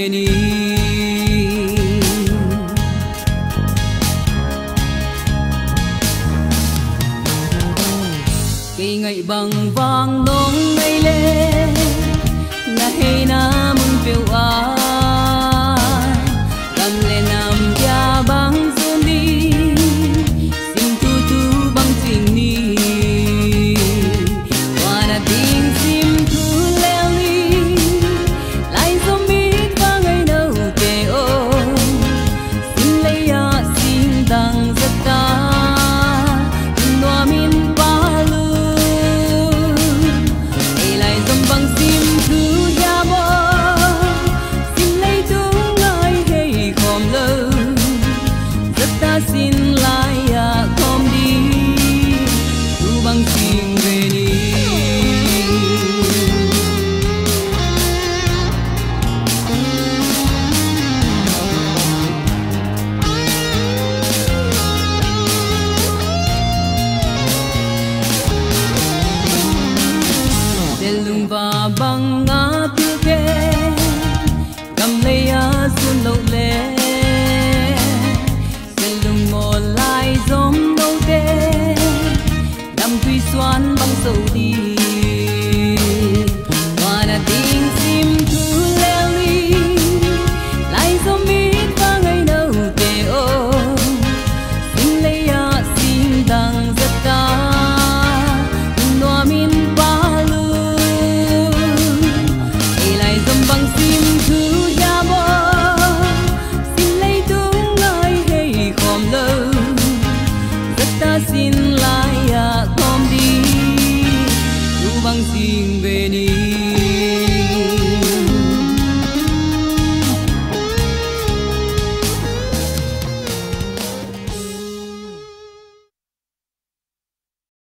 về đi cây ngày bằng vàng nong ngày lê na hay na mun phiêu à cầm lên nằm ya băng dương đi xin tu tu băng tình ni qua đã tiếng sim thu leo đi lại giống biết ba ngày đâu kề ô xin lấy ya xin đằng rất ta noa min ba lu ai lại giống băng sim thu ya bo xin lấy tung ai hay khom lơ rất ta xin lại ya khom đi thu băng sim về đi lung và băng ngã tiêu kê cầm lấy á xuân lâu lệ sẽ lung ngồi lại giống đâu tê đâm tuy xoan băng sầu đi